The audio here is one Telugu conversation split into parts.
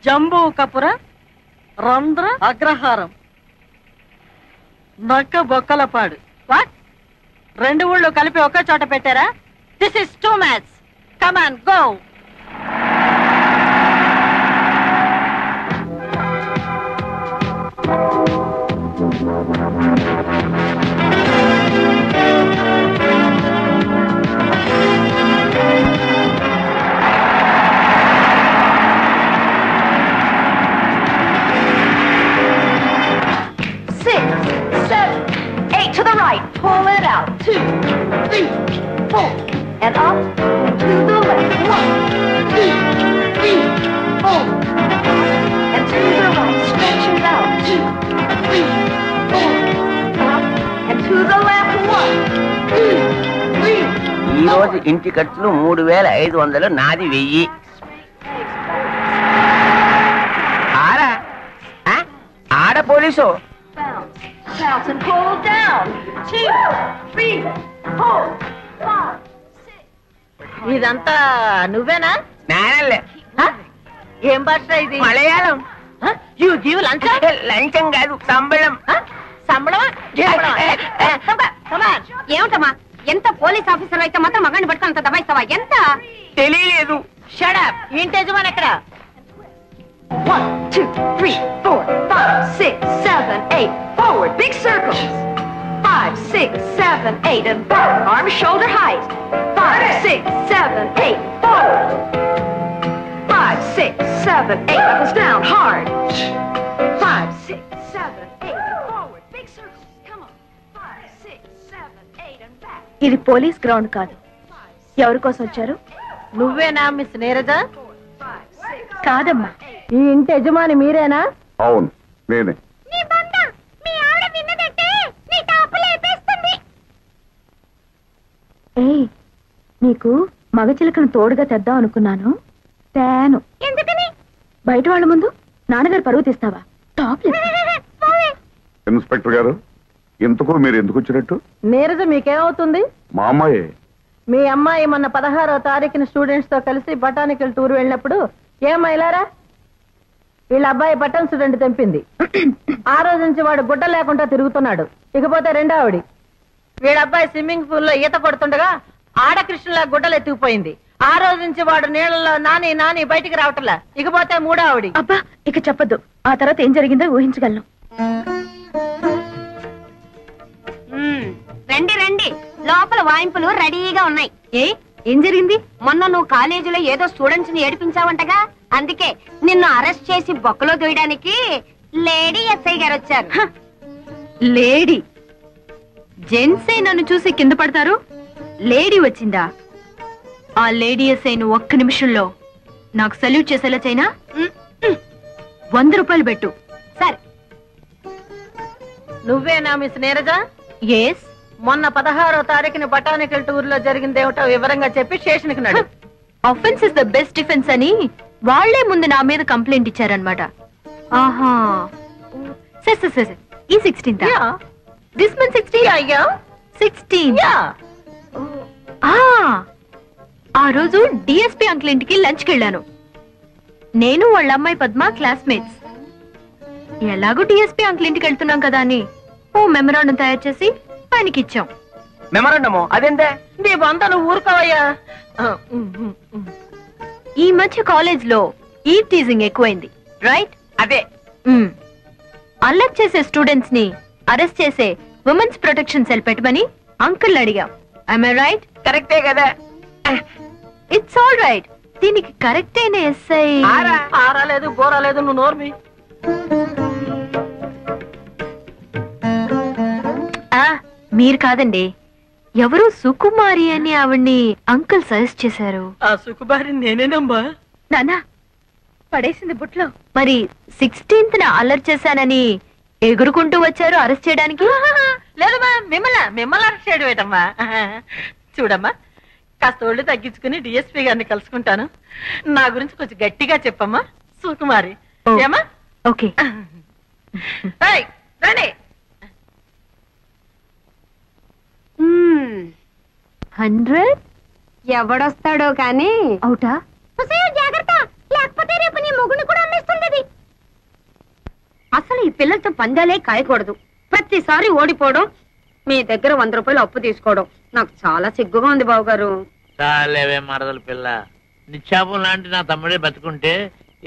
జంబూ కపుర రంధ్ర అగ్రహారం నక్క బొక్కలపాడు. వాట్? 2 ఊళ్ళు కలిపి ఒకే చోట పెట్టారా? This is two match. Come on go. Pull it out. 2, 3, 4, and up and to the left. 1, 2, 3, 4, and to the right. Stretch it out. 2, 3, 4, up and to the left. 1, 2, 3. ఈ రోజు ఇంటి ఖర్చులు 3500, నాది 1000. ఆడ police. Bounce and pull down. 2, 3, 4, 5, 6. ఇదంతా నువ్వేనా? నేనలే. ఏం భాష ఇది? మలయాళం. You give lunch? లంచం కాదు, సంబళం. సంబళమా? ఏమిటమ్మా, ఎంత పోలీస్ ఆఫీసర్ అయితే మాత్రం మగాన్ని పట్టుకుని అంత దబాయిస్తావా? ఎంత తెలియలేదు. Shut up. ఇంటి యజమాని ఎక్కడ? 1, 2, 3, 4, 5, 6, 7, 8. Forward, big circles. 5, 6, 7, 8, and back. Arm shoulder height. 5, 6, 7, 8. Forward. 5, 6, 7, 8. Knuckles down hard. 5, 6, 7, 8. Forward, big circles. Come on. 5, 6, 7, 8, and back. ఇది పోలీస్ గ్రౌండ్ కాదు. ఎవరి కోసం వచ్చారు? నువ్వేనా మిస్ నీరజ? కాదమ్మా. ఈ ఇంటి యజమాని మీరేనా? అవును, నేనే. ఏయ్, నీకు మగచిలకను తోడుగా తెద్దాం అనుకున్నాను. తేను. ఎందుకని? బయట వాళ్ళ ముందు నాన్నగారు పరువు తీస్తావా? టాప్ ఇన్స్పెక్టర్ గారు, ఇంతకు మీరు ఎందుకు వచ్చినట్టు? నీరజ మీకేమవుతుంది? మా అమ్మాయే. మీ అమ్మాయి మొన్న 16వ తారీఖున స్టూడెంట్స్ తో కలిసి బొటానికల్ టూర్ వెళ్ళినప్పుడు ఏమైలారా వీళ్ళ అబ్బాయి బటన్ స్టూడెంట్ తెంపింది. ఆ రోజు నుంచి వాడు గుడ్డ లేకుండా తిరుగుతున్నాడు. ఇకపోతే రెండో ఆవిడి, వీళ్ళ అబ్బాయి స్విమ్మింగ్ పూల్ లో ఈత కొడుతుండగా ఆడకృష్ణలా గుడ్డలు ఎత్తుకుపోయింది. ఆ రోజు నుంచి వాడు నీళ్ళలో నాని నాని బయటికి రావట్లా. ఇకపోతే మూడో ఆవిడి. అబ్బా, ఇక చెప్పద్దు. ఆ తర్వాత ఏం జరిగిందో ఊహించగలను. రండి రండి, లోపల వాయింపులు రెడీగా ఉన్నాయి. ఏం జరిగింది? మొన్న నువ్వు కాలేజీలో ఏదో స్టూడెంట్స్ ని ఏడిపించావంటగా, అందుకే నిన్ను అరెస్ట్ చేసి బొక్కలో దూయడానికి లేడీ ఎస్ఐ గారు వచ్చారు. లేడీ జెంట్సే నన్ను చూసి కింద పడతారు, లేడీ వచ్చిందా? ఆ లేడీ ఎస్ఐను ఒక్క నిమిషంలో నాకు సల్యూట్ చేసేలా చైనా 100 రూపాయలు పెట్టు. సరే. నువ్వేనా మిస్ నీరజ? ఎస్. మొన్న 16వ తారీఖున బొటానికల్ టూర్ లో జరిగిందేమిటో వివరంగా చెప్పి స్టేషన్ కి నడు. Offence is the best defence అని వాళ్లే ముందు నా మీద కంప్లైంట్ ఇచ్చారనమాట. ఆహా, సరే ఈ 16th దిస్ మంత్ 16 ఆ రోజు డిఎస్పీ అంకుల్ ఇంటికి లంచ్కి వెళ్ళాను. నేను వాళ్ళ అమ్మాయి పద్మ క్లాస్మేట్స్. ఎలాగో డిఎస్పీ అంకుల్ ఇంటికి వెళ్తున్నాం కదా అని ఓ మెమరాండం తయారు చేసి ఆయనకి ఇచ్చాం. మెమరాండము అదేంటే? నీ బంత నువ్వు ఊరుకోవయ్యా. ఈ మధ్య కాలేజ్ లో ఈ టీజింగ్ ఎక్కువైంది, రైట్? అదే. అల్లరి చేసే స్టూడెంట్స్ ని అరెస్ట్ చేసే ఉమెన్స్ ప్రొటెక్షన్ సెల్ పెట్టమని అంకుల్ అడిగాం. I right? కరెక్టే కదా. It's all right. దీనికి కరెక్ట్ అయిన ఎస్ఐ ఆరాలేదు బోరాలేదు, నువ్వు నోర్మి. మీరు కాదండి, ఎవరు సుకుమారి అని ఆవిడ్ని అంకుల్ సజెస్ట్ చేశారు. ఆ సుకుమారి నేనేనమ్మా. నానా పడేసింది బుట్లో. మరి 16th అల్లరి చేశానని ఎగురుకుంటూ వచ్చారు అరెస్ట్ చేయడానికి. లేదమ్మా, మిమ్మల్ని అరెస్ట్ చేయడం ఏంటమ్మా? చూడమ్మా, కాస్త ఒళ్ళు తగ్గించుకుని డిఎస్పీ గారిని కలుసుకుంటాను. నా గురించి కొంచెం గట్టిగా చెప్పమ్మా సుకుమారి. ఏమా? ఓకే. రండి. 100 ఎవడొస్తాడో కానీ అవుటా? జాగ్రత్త, లేకపోతే రేపు నీ మొగుని కూడా అమ్మేస్తుంది. అసలు ఈ పిల్లలతో పందాలే కాయకూడదు. ప్రతిసారి ఓడిపోవడం, మీ దగ్గర 100 రూపాయలు అప్పు తీసుకోవడం నాకు చాలా సిగ్గుగా ఉంది బావగారు. చాలేవే మరదల పిల్ల, నిశ్చాపం లాంటి నా తమ్ముడే బతుకుంటే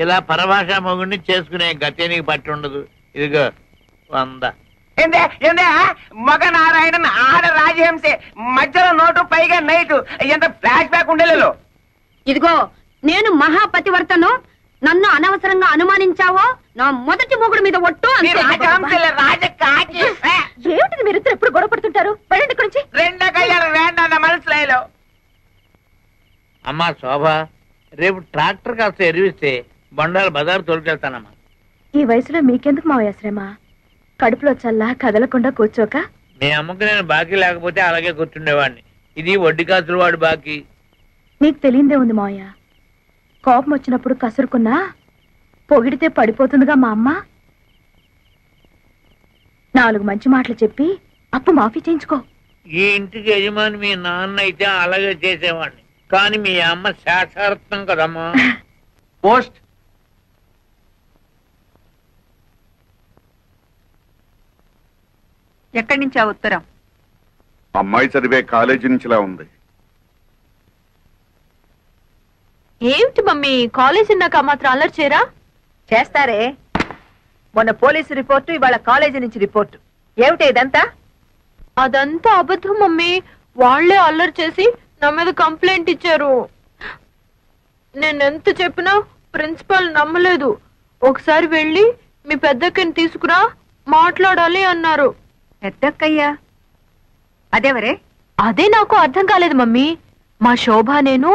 ఇలా పరభాషా మొగుడిని చేసుకునే గతే నీకు పట్టి ఉండదు. ఇదిగో 100. మగ నారాయణ ఆడ రాజహంసే, మధ్యలో నోటు పైగా నైటు, ఎంత ఫ్లాష్ బ్యాక్ ఉండేలో. ఇదిగో నేను మహాపతివర్తను, నన్ను అనవసరంగా అనుమానించావో నా మొదటి మొగుడు మీద ఒట్టు. ఏమిటిది మీరిద్దరు ఎప్పుడు గొడవ పడుతుంటారు? వెళ్ళండి ఇక్కడి నుంచి. రెండో కళ్యాణం వేండా మనసులో. అమ్మా శోభ, రేపు ట్రాక్టర్ కాస్త ఎరివిస్తే బండాలు బజారు తోలుకెళ్తానమ్మా. ఈ వయసులో మీకెందుకు మావయ్య శ్రమ? కడుపులో చల్లా కదలకుండా కూర్చోక. మీ అమ్మకి నేను బాకీ లేకపోతే అలాగే కూర్చుండేవాడిని. ఇది వడ్డీ కాసులు వాడు బాకీ. నీకు తెలియందే ఉంది మావయ్య, కోపం వచ్చినప్పుడు కసురుకున్నా పొగిడితే పడిపోతుందిగా మా అమ్మ. 4 మంచి మాటలు చెప్పి అప్పు మాఫీ చేయించుకో. ఈ ఇంటికి యజమాని మీ నాన్న అయితే అలాగే చేసేవాడిని, కానీ మీ అమ్మ శాస్త్రార్థం కదమ్మా. పోస్ట్ ఎక్కడి నుంచి ఆ ఉత్తరం? అమ్మాయి చదివే కాలేజీ నుంచిలా ఉంది. ఏమిటి మమ్మీ, కాలేజ్ ఉన్నాక మాత్రం అల్లరి చేయరా? చేస్తారే. మొన్న పోలీసు రిపోర్టు, ఇవాళ కాలేజీ నుంచి రిపోర్టు. ఏమిటి ఇదంతా? అదంతా అబద్ధం మమ్మీ. వాళ్లే అల్లరి చేసి నా మీద కంప్లైంట్ ఇచ్చారు. నేనెంత చెప్పినా ప్రిన్సిపాల్ నమ్మలేదు. ఒకసారి వెళ్ళి మీ పెద్దక్కని తీసుకురా, మాట్లాడాలి అన్నారు. పెద్దక్కయ్యా? అదేవరే? అదే నాకు అర్థం కాలేదు మమ్మీ. మా శోభ నేను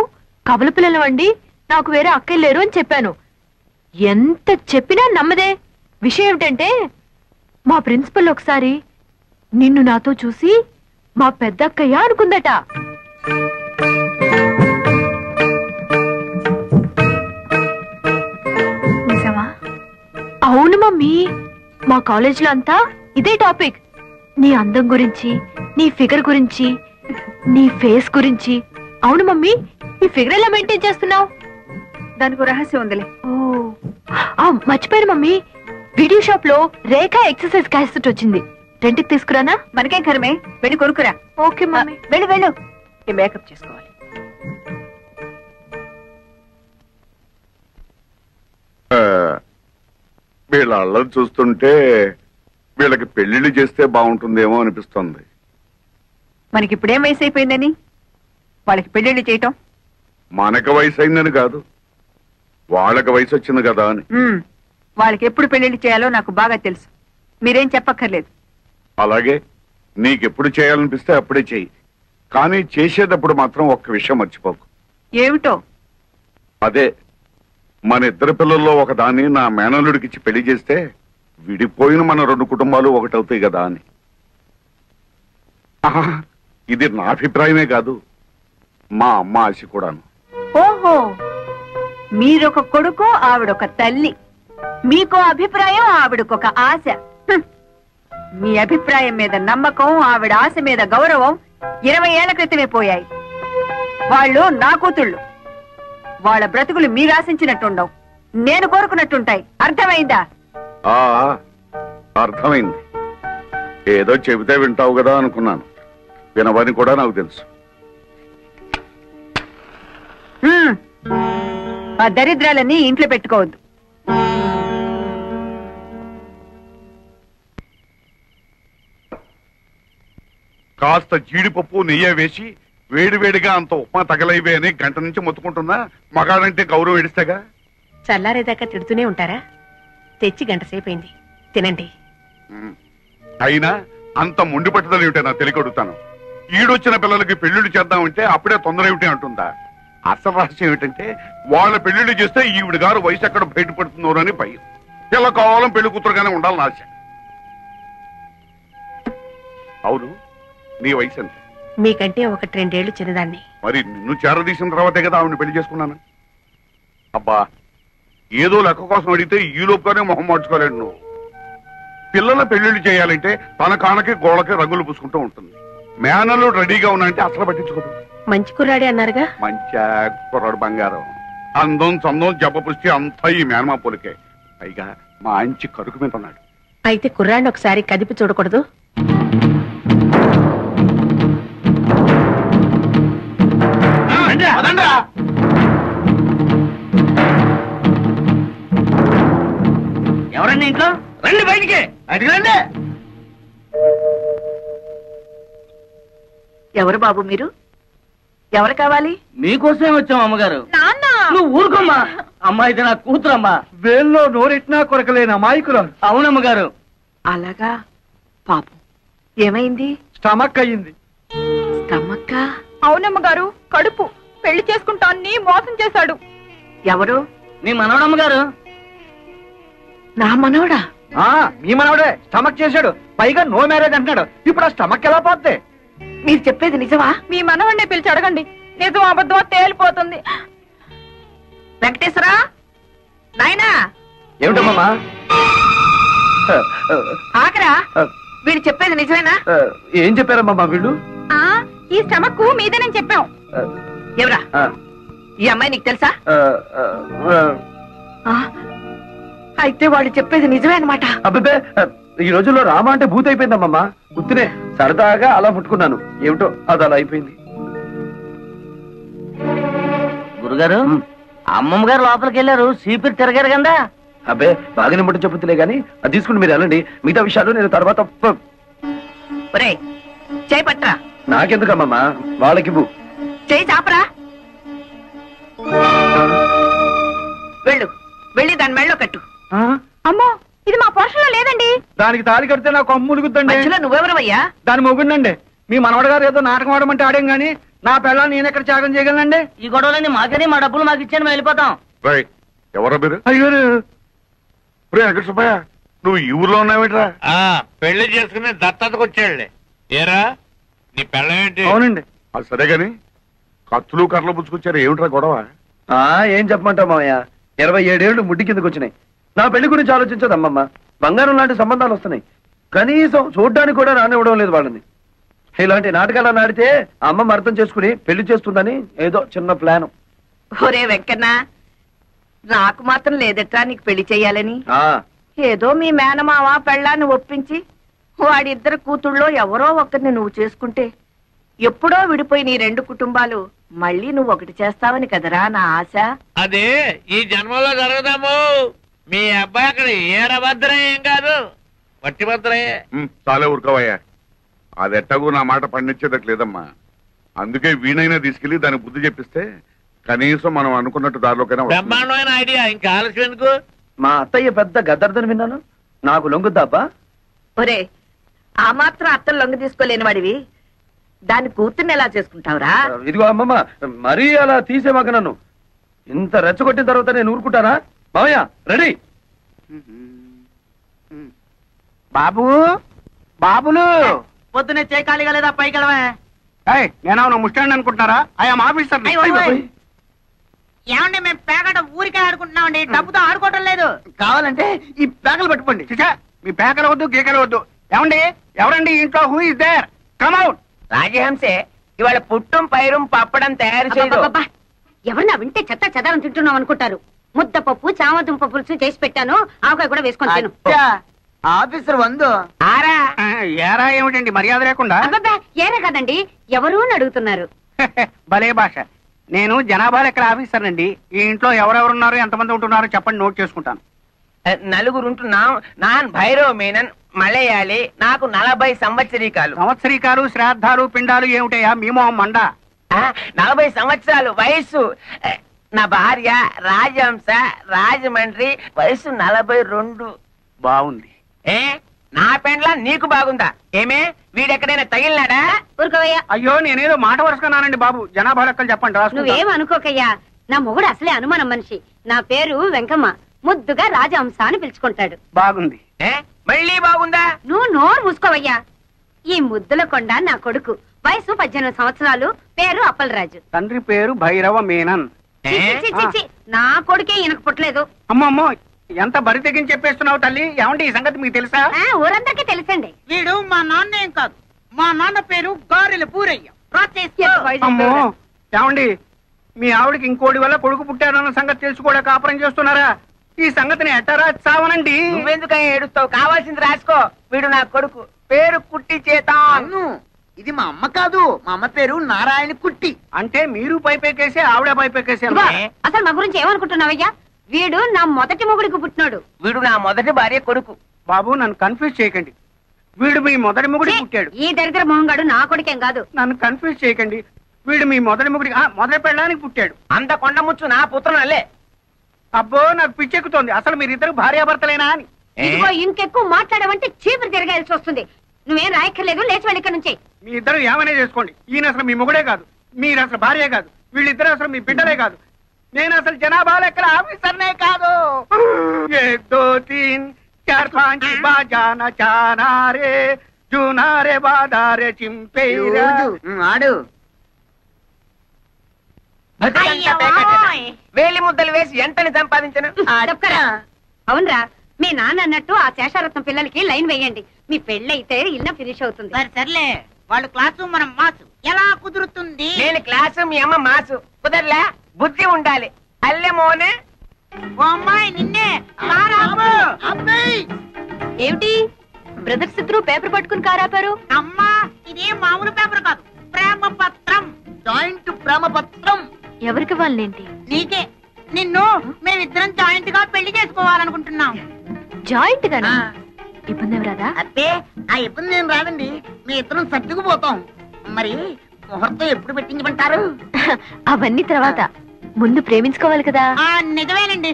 కబల పిల్లలు అండి, నాకు వేరే అక్కయ్య లేరు అని చెప్పాను. ఎంత చెప్పినా నమ్మదే. విషయం ఏమిటంటే మా ప్రిన్సిపల్ ఒకసారి నిన్ను నాతో చూసి మా పెద్దక్కయ్య అనుకుందట. నిజమా? అవును మమ్మీ, మా కాలేజీలో అంతా ఇదే టాపిక్. నీ అందం గురించి, నీ ఫిగర్ గురించి, నీ ఫేస్ గురించి. అవును మమ్మీ, ఈ ఫిగర్ ఎలా మెయింటైన్ చేస్తున్నావు? దానికి రహస్యం ఉందిలే. మర్చిపోయాను మమ్మీ, వీడియో షాప్ లో రేఖ ఎక్సర్సైజ్ క్యాసెట్ వచ్చింది. రెంట్కి తీసుకురానా? మనకేం కరమే, వెళ్ళి కొనుక్కురా. Okay mummy. వెళ్ళు వెళ్ళు. ఈ మేకప్ చేసుకోవాలి. వీళ్ళ అల్లరి చూస్తుంటే వీళ్ళకి పెళ్లిళ్ళు చేస్తే బాగుంటుందేమో అనిపిస్తుంది. మనకి ఇప్పుడేం వయసు అయిపోయిందని వాళ్ళకి పెళ్లిళ్ళు చేయటం? మనకు వయసు అయిందని కాదు, వాళ్ళకి వయసు వచ్చింది కదా అని. వాళ్ళకి ఎప్పుడు పెళ్లిళ్ళు చేయాలో నాకు బాగా తెలుసు, మీరేం చెప్పక్కర్లేదు. అలాగే నీకెప్పుడు చేయాలనిపిస్తే అప్పుడే చెయ్యి, కానీ చేసేటప్పుడు మాత్రం ఒక్క విషయం మర్చిపోకు. ఏమిటో? అదే, మన ఇద్దరు పిల్లల్లో ఒకదాన్ని నా మేనల్లుడికిచ్చి పెళ్లి చేస్తే విడిపోయిన మన 2 కుటుంబాలు ఒకటవుతాయి కదా అని. ఆహా, ఇది నా అభిప్రాయమే కాదు, మా అమ్మ ఆశ కూడాను. ఓహో, మీరొక కొడుకు, ఆవిడొక తల్లి. మీకో అభిప్రాయం, ఆవిడకొక ఆశ. మీ అభిప్రాయం మీద నమ్మకం, ఆవిడ ఆశ మీద గౌరవం 20 ఏళ్ల క్రితమే పోయాయి. వాళ్ళు నా కూతుళ్ళు. వాళ్ళ బ్రతుకులు మీరు ఆశించినట్టుండవు, నేను కోరుకున్నట్టుంటాయి. అర్థమైందా? ఆ అర్థమైంది. ఏదో చెబితే వింటావు కదా అనుకున్నాను, వినవని కూడా నాకు తెలుసు. ఆ దరిద్రాలన్నీ ఇంట్లో పెట్టుకోవద్దు. కాస్త జీడిపప్పు నెయ్యి వేసి వేడివేడిగా అంత ఉప్మా తగలైవే అని గంట నుంచి మొత్తుకుంటున్నా. మగాడంటే గౌరవం ఎడిస్తేగా. చల్లారేదాకా తిడుతూనే ఉంటారా? తెచ్చి గంట సేపైంది, తినండి. అయినా అంత మొండి పట్టుదల ఏమిటో నా తెలియకొడుతాను. ఈడొచ్చిన పిల్లలకి పెళ్లిళ్ళు చేద్దామంటే అప్పుడే తొందర ఏమిటి అంటుందా? అసలు రహస్యం ఏమిటంటే వాళ్ళ పెళ్లిళ్ళు చేస్తే ఈవిడ గారు వయసు ఎక్కడ బయటపడుతుందో అని భయం. పిల్ల కావాలని పెళ్లి కూతురుగానే ఉండాలని ఆశ. అవును, నీ వయసు ఎంత? మీకంటే 1-2 ఏళ్లు చిన్నదాన్ని. మరి నిన్ను చేరదీసిన తర్వాతే కదా ఆవిడని పెళ్లి చేసుకున్నాను. అబ్బా, ఏదో లెక్క కోసం అడిగితే ఈ లోపుగానే మొహం మార్చుకోలేడు నువ్వు. పిల్లల పెళ్లిళ్ళు చేయాలంటే తన కానకి గోడకి రంగులు పూసుకుంటూ ఉంటుంది. మేనలు రెడీగా ఉన్నాయంటే అసలు పట్టించుకోదు. మంచి కుర్రాడే అన్నారుగా. మంచి కుర్రాడు బంగారం. అందం చందం జబ్బ పుష్టి అంతా ఈ మేనమా పోలికే. పైగా మంచి కరుకు మీద ఉన్నాడు. అయితే కుర్రాన్ని ఒకసారి కదిపి చూడకూడదు? ఎవరండి ఇంట్లో? రండి బయటికి, బయటికి రండి. ఎవరు బాబు మీరు? ఎవరు కావాలి? మీకోసమే వచ్చాం అమ్మగారు. నాన్న నువ్వు ఊరుకోమ్మా. అమ్మా ఇది నా కూతురమ్మా. వేల్లో నోరెట్నా కొరకలేని అమాయకురాలు. అవునమ్మగారు. అలాగా, పాపం ఏమైంది? స్టమక్ అయ్యింది. స్టమక్క? అవునమ్మ గారు, కడుపు. పెళ్లి చేసుకుంటాన్ని మోసం చేశాడు. ఎవరు? నీ మనవడమ్మగారు. నా మనవడా? మీ మనవడే స్టమక్ చేశాడు. పైగా నో మ్యారేజ్ అంటున్నాడు. ఇప్పుడు ఆ స్టమక్ ఎలా పోతే? మీరు చెప్పేది నిజమా? మీ మనవడిని పిలిచి అడగండి, నిజం అబద్ధమో తేలిపోతుంది. వెంకటేశ్వరా, నాయనా. ఏమిటమ్మా? ఆకరా, వీడు చెప్పేది నిజమేనా? ఏం చెప్పారమ్మా వీళ్ళు? ఈ స్టమక్ మీదేనని చెప్పాం. ఎవరా ఈ అమ్మాయి? నీకు తెలుసా? అయితే వాళ్ళు చెప్పేది నిజమే అన్నమాట. అబ్బే, ఈ రోజుల్లో రామ అంటే భూత అయిపోయిందమ్మా. గుర్తునే సరదాగా అలా ముట్టుకున్నాను. ఏమిటో అది అలా అయిపోయింది. గురుగారు, అమ్మమ్మ గారు లోపలికి వెళ్ళారు. సీపీలు తిరగారు కదా. అబ్బే, బాగానే ముట్ట చెప్పుతులే గానీ అది తీసుకుని మీరు వెళ్ళండి. మిగతా విషయాలు నేను తర్వాత. ఒరేయ్, చేయి పట్టరా. నాకెందుకమ్మా, వాళ్ళకివ్వు. చేయి చాపరా. వెళ్ళు, వెళ్ళి దాని మెళ్ళో కట్టు. అమ్మో, ఇది మా పోషణలో లేదండి. దానికి తాళి కడితే నాకు అమ్ములుగుద్దండి. మధ్యలో నువ్వెవరవయ్యా? దాని మొగుండండి. మీ మనవడ గారు ఏదో నాటకం ఆడమంటే ఆడేం గానీ నా పిల్లల్ని నేను ఎక్కడ త్యాగం చేయగలనండి? ఈ గొడవలన్నీ మాకని, మా డబ్బులు మాకు ఇచ్చాను, మేము వెళ్ళిపోతాం. ఎవరా మీరు? అయ్యో వెంకట సుబ్బయ్య, నువ్వు ఈ ఊర్లో ఉన్నావేట్రా? పెళ్లి చేసుకుని దత్తతకు వచ్చాడులే. ఏరా నీ పెళ్ళమేంటి? అవునండి. అది సరే గాని కత్తులు కర్రలు పుచ్చుకొచ్చారు, ఏమిట్రా గొడవ? ఏం చెప్పమంటావు మావయ్య, 27 ఏళ్లు ముడ్డి కిందకు వచ్చినాయి. నా పెళ్లి గురించి ఆలోచించదు అమ్మమ్మ. బంగారం లాంటి సంబంధాలు వస్తున్నాయి, కనీసం చూడ్డానికి కూడా రానివ్వడం లేదు వాళ్ళని. ఇలాంటి నాటకాలు ఆడితే అమ్మమ్మ అర్థం చేసుకుని పెళ్లి చేస్తుందని ఏదో చిన్న ప్లాన్. ఒరే వెంకన్న, నాకు మాత్రం లేదట్రా నీకు పెళ్లి చెయ్యాలని. ఏదో మీ మేనమావ పెళ్ళాన్ని ఒప్పించి వాడిద్దరు కూతుళ్ళో ఎవరో ఒకరిని నువ్వు చేసుకుంటే ఎప్పుడో విడిపోయి నీ 2 కుటుంబాలు మళ్ళీ నువ్వు ఒకటి చేస్తావని కదరా నా ఆశ. అదే ఈ జన్మలో జరగదాము. మీ అబ్బాయి అక్కడ ఏరభద్రయ్య ఏం కాదు, వట్టి భద్రయ్యే. చాలే ఊరుకోవయ్యా. అది ఎట్టగూ నా మాట పండించేదట్ లేదమ్మా. అందుకే వీణైనా తీసుకెళ్లి దానికి బుద్ధి చెప్పిస్తే కనీసం మనం అనుకున్నట్టు దారిలోకైనా. బ్రహ్మాండమైన ఐడియా, ఇంకా ఆలస్యం ఎందుకు? మా అత్తయ్య పెద్ద గద్దర్దని విన్నాను, నాకు లొంగుద్దాబ్బా? ఒరే, ఆ మాత్రం అత్తలు లొంగ తీసుకోలేని వాడివి దాన్ని కూతుర్ని ఎలా చేసుకుంటావురా? ఇదిగో అమ్మమ్మ, మరీ అలా తీసేమాక నన్ను. ఇంత రెచ్చగొట్టిన తర్వాత నేను ఊరుకుంటానా? మావయ్య రెడీ. బాబు, బాబులు పొద్దునే చేయి ఖాళీగా లేదా? పైకి వెళ్ళవే. నేను ముస్టాండ్ అనుకుంటారా? I'm officer. ఏమండి, మేము పేకట ఊరికే ఆడుకుంటున్నామండి, డబ్బుతో ఆడుకోవటం లేదు. కావాలంటే ఈ పేకలు పట్టుకోండి. చిచా, మీ పేకలు వద్దు, గీకలు వద్దు. ఏమండి, ఎవరండి ఇంట్లో? Who is there? Come out. రాజహంసే ఇవాళ పుట్టం పైరం పప్పడం తయారు చేయదు. ఎవరన్నా వింటే చెత్త చెదారం తింటున్నాం అనుకుంటారు. ముద్దపప్పు, చామదుంప పులుసు చేసి పెట్టాను, ఆవకాయ కూడా వేసుకొని తిను. ఆఫీసర్ వందు ఆరా ఏరా ఏమిటండి మర్యాద లేకుండా? అబ్బబ్బా, ఏరే కదండి, ఎవరు అని అడుగుతున్నారు. భలే భాష. నేను జనాభా లెక్కల ఆఫీసర్ అండి. ఈ ఇంట్లో ఎవరెవరున్నారు, ఎంతమంది ఉంటున్నారో చెప్పండి, నోట్ చేసుకుంటాను. 4 ఉంటున్నాం. నాన్ భైరవ్ మీనన్, మలయాళి. నాకు 40 సంవత్సరీకాలు. సంవత్సరీకాలు, శ్రాద్ధాలు, పిండాలు ఏమిటయా మీ మొహం మండ? 40 సంవత్సరాలు వయస్సు. నా భార్య రాజహంస, రాజమండ్రి, వయసు 42. బాగుంది. నా పెండ్లా నీకు బాగుందా? ఏమే వీడెక్కడైనా తగిలినాడా? ఊరుకోవయ్యా. అయ్యో, నేనేదో మాట వరుసకున్నానండి బాబు. జనాభా లెక్కలు చెప్పండి, రాసుకుంటా. నువ్వేం అనుకోకయ్యా, నా మొగుడు అసలే అనుమానం మనిషి. నా పేరు వెంకమ్మ, ముద్దుగా రాజహంస అని పిలుచుకుంటాడు. బాగుంది. మళ్ళీ బాగుందా? నువ్వు నోరు మూసుకోవయ్యా. ఈ ముద్దుల కొండ నా కొడుకు, వయసు 18 సంవత్సరాలు, పేరు అప్పలరాజు. తండ్రి పేరు భైరవ మీనన్. చి, చి, చి, చి, నా కొడుకే ఈయనకు పుట్టలేదు. అమ్మమ్మో, ఎంత బరి తెగించి చెప్పేస్తున్నావు తల్లి. ఏమంటే ఈ సంగతి మీకు తెలుసా? ఊరందరికీ తెలుసండి. వీడు మా నాన్న ఏం కాదు, మా నాన్న పేరు గారెల పూరయ్య. అమ్మో, ఏమండి మీ ఆవిడకి ఇంకోటి వల్ల కొడుకు పుట్టారన్న సంగతి తెలుసుకోడా కాపురం చేస్తున్నారా? ఈ సంగతిని ఎట్టరా చావనండి. నువ్వెందుకని ఏడుస్తావు? కావాల్సింది రాసుకో. వీడు నా కొడుకు, పేరు కుట్టి చేతాను. ఇది మా అమ్మ కాదు, మా అమ్మ పేరు నారాయణ కుట్టి. అంటే మీరు పైపెక్కేసి ఆవిడ పైపెక్కేసి ఇదిగో, అసలు మా గురించి ఏమనుకుంటున్నావయ్యా? వీడు నా మొదటి మొగుడికి పుట్టినాడు. వీడు నా మొదటి భార్య కొడుకు. బాబు నన్ను కన్ఫ్యూజ్ చేయకండి. వీడు మీ మొదటి మొగుడి పుట్టాడు. ఈ దరిద్ర మొహంగాడు నా కొడుకేం కాదు. నన్ను కన్ఫ్యూజ్ చేయకండి. వీడు మీ మొదటి మొగుడి మొదటి పెళ్ళడానికి పుట్టాడు. అంత కొండ ముచ్చు నా పుత్రనల్లే. అబ్బో నాకు పిచ్చెక్కుతోంది. అసలు మీరిద్దరు భార్యాభర్తలేనా అని. ఇదిగో ఇంకెక్కువ మాట్లాడమంటే చీపురు తిరగాల్సి వస్తుంది. నువ్వేం రాయక్కర్లేదు, లేచి వెళ్ళి ఇక్కడ నుంచి. మీ ఇద్దరు ఏమైనా చేసుకోండి. ఈయన అసలు మీ మొగుడే కాదు, మీరు అసలు భార్య కాదు, వీళ్ళిద్దరు అసలు మీ బిడ్డలే కాదు. నేను అసలు జనాభా లెక్కల ఆఫీసర్నే కాదు. 1 2 3 4 5 బాజానా చానారే జూనారే బాదారే చింపే ఆడు వేలి ముద్దలు వేసి ఎంతని సంపాదించను. అవునరా, మీ నాన్న అన్నట్టు ఆ శేషారత్నం పిల్లలకి లైన్ వేయండి. మీ పెళ్ళైతే ఇల్లు ఫినిష్ అవుతుంది. సర్లే, వాళ్ళు క్లాసు మనం మాసు ఎలా కుదురుతుంది? నేను క్లాసు, మీ అమ్మ మాసు. కుదరలే, బుద్ధి ఉండాలి. అల్లె మోనే. ఓ అమ్మాయి నిన్నే. ఏమిటి బ్రదర్స్ ఇద్దరు పేపర్ పట్టుకుని కారాపారు? అమ్మా, ఇదేం మామూలు పేపర్ కాదు, ప్రేమ పత్రం. జాయింట్ ప్రేమ పత్రం. ఎవరికి వాళ్ళేంటి? నీకే. నిన్ను మేమిద్దరం జాయింట్ గా పెళ్లి చేసుకోవాలనుకుంటున్నాం. జాయింట్ గానా? ఇబ్బంది ఏం రాదా? అబ్బే, ఆ ఇబ్బంది ఏం రాదండి. మీ ఇద్దరం సర్దుకుపోతాం. మరి ముహూర్తం ఎప్పుడు పెట్టించమంటారు? అవన్నీ తర్వాత, ముందు ప్రేమించుకోవాలి కదా. నిజమేనండి.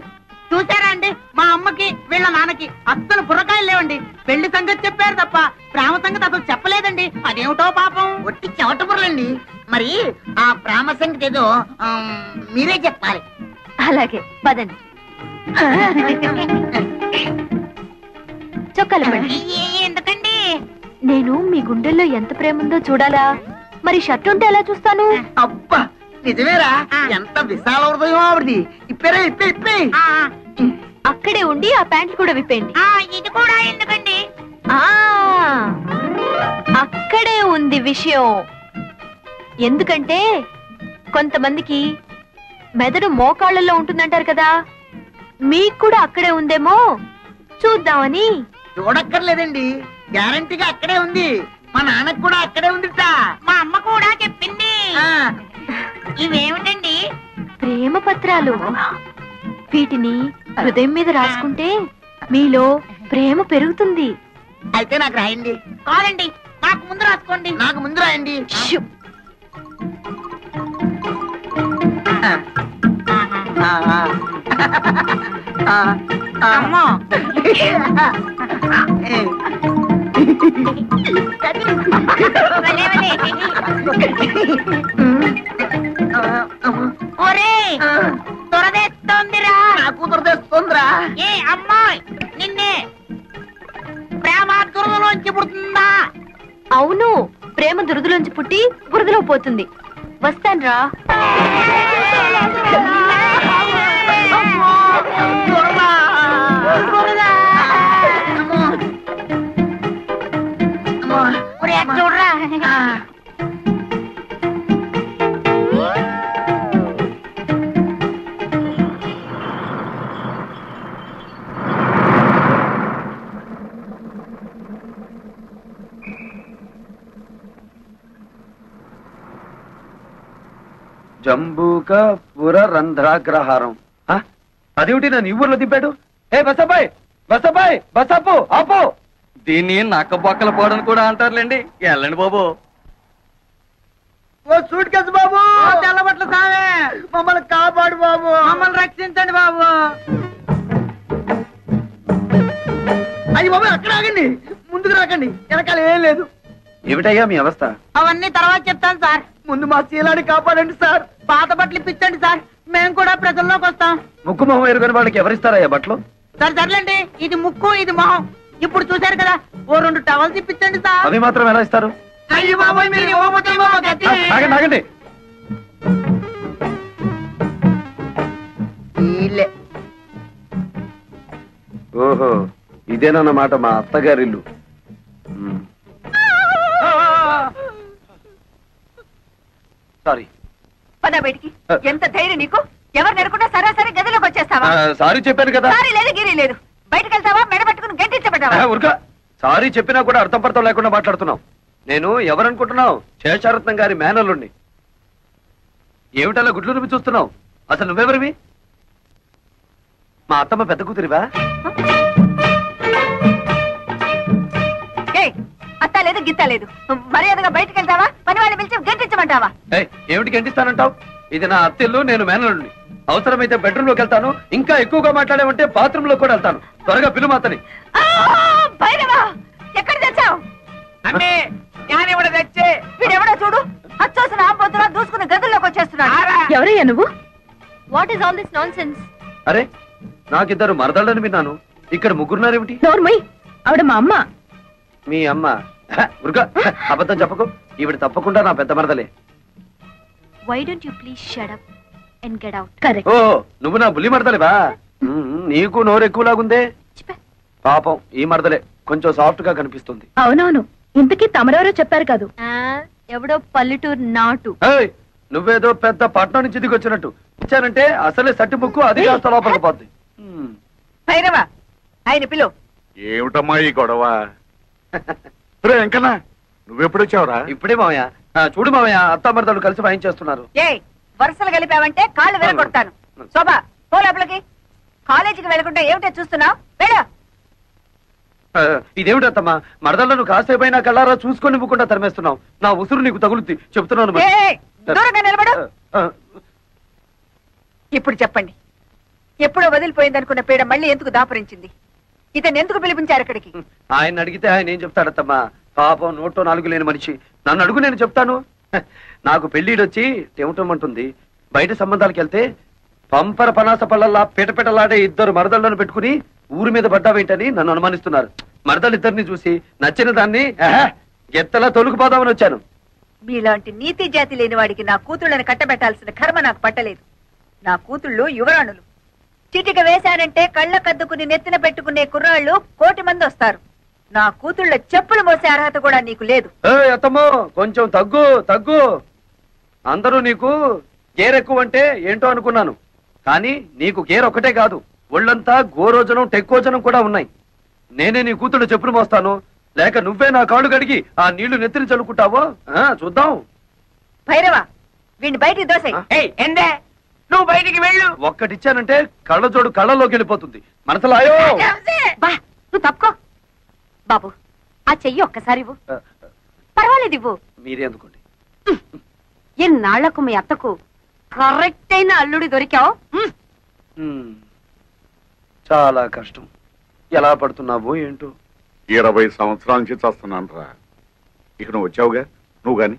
చూసారా అండి, మా అమ్మకి వీళ్ళ నాన్నకి అస్సలు బుర్రకాయలు లేవండి. పెళ్లి సంగతి చెప్పారు తప్ప ప్రేమ సంగతి అసలు చెప్పలేదండి. అదేమిటో పాపం. ఒట్టి చెవట బుర్రలండి. మరి ఆ ప్రేమ సంగతి ఏదో మీరే చెప్పాలి. అలాగే పదండి. చొక్కాలు పడండి. ఎందుకండి? నేను మీ గుండెల్లో ఎంత ప్రేమ ఉందో చూడాలా? మరి షర్ట్ ఉంటే ఎలా చూస్తాను? అబ్బా, నిజమేరా, ఎంత విశాల హృదయం ఆవిడది. ఇప్పేరా, ఇప్పే. అక్కడే ఉండి ఆ ప్యాంట్లు కూడా విప్పేయండి. ఇది కూడా ఎందుకండి? అక్కడే ఉంది విషయం. ఎందుకంటే కొంతమందికి మెదడు మోకాళ్ళలో ఉంటుందంటారు కదా, మీకు కూడా అక్కడే ఉందేమో చూద్దామని. చూడక్కర్లేదండి, గ్యారంటీగా అక్కడే ఉంది. మా నాన్నకు కూడా అక్కడే ఉందిట. మా అమ్మ కూడా చెప్పింది. ఇవేమిటండి? ప్రేమ పత్రాలు. వీటిని హృదయం మీద రాసుకుంటే మీలో ప్రేమ పెరుగుతుంది. అయితే నాకు రాయండి. కాదండి, నాకు ముందు రాసుకోండి. నాకు ముందు రాయండి. అమ్మో, ఒరే దొరదేస్తోందిరా. నాకు దొరదేస్తోందిరా. ఏ అమ్మాయి, నిన్నే ప్రేమ దురదలోంచి పుడుతుందా? అవును, ప్రేమ దురదలోంచి పుట్టి బురదలో పోతుంది. వస్తాన్రా. చూడరా. జంబూక పుర రంధ్రాగ్రహారం. అదేమిటి నన్ను ఈ ఊర్లో దింపాడు? ఏ బసబాయ్, బసబాయ్, బసపు ఆపు. దీన్ని నక్క బొక్కల పోవడం కూడా అంటారులేండి. వెళ్ళండి బాబు. ఓ సూట్ కేసు బాబు, తెల్లబట్ల సామే, మమ్మల్ని కాపాడు బాబు, మమ్మల్ని రక్షించండి బాబు. అయ్యి బాబు, అక్కడ ఆగండి, ముందుకు రాకండి, వెనకాల ఏం లేదు. ఏమిటయ్యా మీ అవస్థ? అవన్నీ తర్వాత చెప్తాను సార్. ముందు మా శీలాన్ని కాపాడండి సార్. పాత బట్టలు ఇప్పించండి సార్, మేము కూడా ప్రజల్లోకి వస్తాం. ముక్కు మొహం ఎరుగని వాళ్ళకి ఎవరిస్తారయ్యా బట్టలు? సార్ సర్లేండి, ఇది ముక్కు ఇది మొహం. ఇప్పుడు చూశారు కదా, ఓ 2 టవల్స్ ఇప్పించండి సార్. అవి మాత్రం ఎలా ఇస్తారు? అయ్యి బాబోయ్, మీరు ఇవ్వకపోతే ఆగండి ఆగండి. ఓహో, ఇదేనన్నమాట మా అత్తగారిల్లు. సారీ. పద బయటికి. ఎంత ధైర్యం నీకు? ఎవరు నెరకుండా సరాసరి గదిలోకి వచ్చేస్తావా? సారీ చెప్పాను కదా. సారీ లేదు గిరి లేదు. బయటకు వెళ్తావా? మెడ పట్టుకుని గంటించబడ్డావా? ఉరక సారీ చెప్పినా కూడా అర్థం పర్థం లేకుండా మాట్లాడుతున్నావు. నేను ఎవరనుకుంటున్నావు? శేషారత్నం గారి మేనల్లుండి. ఏమిటలా గుడ్లు రుమి చూస్తున్నావు? అసలు నువ్వెవరివి? మా అత్తమ్మ పెద్ద కూతురివా? అత్త లేదు గిత్త లేదు. మర్యాదగా బయటకు వెళ్తావా? పని వాళ్ళని పిలిచి గంటించమంటావా? ఏమిటి గంటిస్తానంటావు? ఇది నా అత్తెల్లు, నేను మేనల్లుండి. అవసరమైతే బెడ్రూమ్ లోకి వెళ్తాను. ఇంకా ఎక్కువగా మాట్లాడామంటే బాత్రూమ్ లో కూడా వెళ్తాను. త్వరగా పిలు మాతని. ఎక్కడ తెచ్చావు? అమ్మే జ్ఞానివుడు తెచ్చే. వీడెవడో చూడు, అచ్చోసిన ఆంబోతులా దూసుకుని గదుల్లోకి వచ్చేస్తున్నాడు. ఎవరయ్యా నువ్వు? What is all this non sense? అరే, నాకిద్దరు మరదళ్ళని విన్నాను. ఇక్కడ ముగ్గురున్నారేమిటి? నోర్మయ్, ఆవిడ మా అమ్మ. మీ అమ్మ? ఉరుగా అబద్ధం చెప్పకు. ఈవిడ తప్పకుండా నా పెద్ద మరదలే. Why don't you please shut up and get out? Correct. ఓ, నువ్వు నా బుల్లి మరదలేవా? నీకు నోరు ఎక్కువలాగుందే. పాపం ఈ మరదలే కొంచెం సాఫ్ట్ గా కనిపిస్తుంది. అవునవును, ఇంతకీ తమరెవరో చెప్పారు కాదు. ఎవడో పల్లెటూరు నాటు. నువ్వేదో పెద్ద పట్నం నుంచి దిగి వచ్చినట్టు ఇచ్చానంటే అసలే సట్టి ముక్కు అది కాస్త లోపలికి పోద్ది. భైరవా, ఆయన పిలువు. ఏమిటమ్మా ఈ గొడవ? వెంకన్నా, నువ్వెప్పుడొచ్చావురా? ఇప్పుడే మావయ్య. చూడు మావయ్య, అత్తామరదలు కలిసి వాయించేస్తున్నారు. వరుసలు కలిపావంటే కాళ్ళు వెళ్ళగొడతాను. శోభా, పో లోపలికి. కాలేజీకి వెళ్ళకుండా ఏమిటో చూస్తున్నావు? వెళ్ళు. ఇదేమిటమ్మా, మరదలను కాసేపైనా కళ్ళారా చూసుకొని ఇవ్వకుండా తరిమేస్తున్నావు. నా ఉసురు నీకు తగులుద్ది చెప్తున్నాను. దూరంగా నిలబడు. ఇప్పుడు చెప్పండి, ఎప్పుడో వదిలిపోయిందనుకున్న పీడ మళ్ళీ ఎందుకు దాపరించింది? ఇతను ఎందుకు పిలిపించారు ఇక్కడికి? ఆయన అడిగితే ఆయన ఏం చెప్తాడత్తమ్మా? పాపం నోట్లో నాలుగు లేని మనిషి. నన్ను అడుగు, నేను చెప్తాను. నాకు పెళ్లిడొచ్చి తెమటమంటుంది. బయట సంబంధాలకు వెళ్తే పంపర పనాస పళ్ళల్లా పిటపిటలాడే ఇద్దరు మరదళ్లను పెట్టుకుని ఊరి మీద పడ్డావేంటని నన్ను అనుమానిస్తున్నారు. మరదలిద్దరిని చూసి నచ్చిన దాన్ని గెత్తలా తొలుకుపోదామని వచ్చాను. మీలాంటి నీతి జాతి లేని వాడికి నా కూతుళ్ళని కట్టబెట్టాల్సిన కర్మ నాకు పట్టలేదు. నా కూతుళ్ళు యువరాణులు. చిటిక వేశానంటే కళ్ళ కద్దుకుని నెత్తిన పెట్టుకునే కుర్రాళ్ళు 1,000,000 మంది వస్తారు. నా కూతుళ్ళ చెప్పులు మోసే అర్హత కూడా నీకు లేదు. అత్తమ్మో, కొంచెం తగ్గు తగ్గు. అందరూ నీకు గేరెక్కువ అంటే ఏంటో అనుకున్నాను. కానీ నీకు గేర్ ఒకటే కాదు, ఒళ్ళంతా గోరోజనం టెక్కోజనం కూడా ఉన్నాయి. నేనే నీ కూతుళ్ళు చెప్పులు మోస్తాను, లేక నువ్వే నా కాళ్ళు గడిగి ఆ నీళ్లు నెత్తిని చల్లుకుంటావో చూద్దాం. భైరవా, వీడిని బయటికి దోసే. ఎందే నువ్వు బయటికి వెళ్ళు. ఒక్కటిచ్చానంటే కళ్ళజోడు కళ్ళలోకి వెళ్ళిపోతుంది. మనసులాయో. నువ్వు తప్పుకో బాబు. ఆ చెయ్యి ఒక్కసారి ఇవ్వు. పర్వాలేదు, ఇవ్వు. మీరే అందుకోండి. ఎన్నాళ్లకు మీ అత్తకు కరెక్ట్ అయిన అల్లుడి దొరికావు. చాలా కష్టం. ఎలా పడుతున్నావో ఏంటో. 20 సంవత్సరాల నుంచి చేస్తున్నాను రా. ఇక నువ్వు వచ్చావుగా, నువ్వు గాని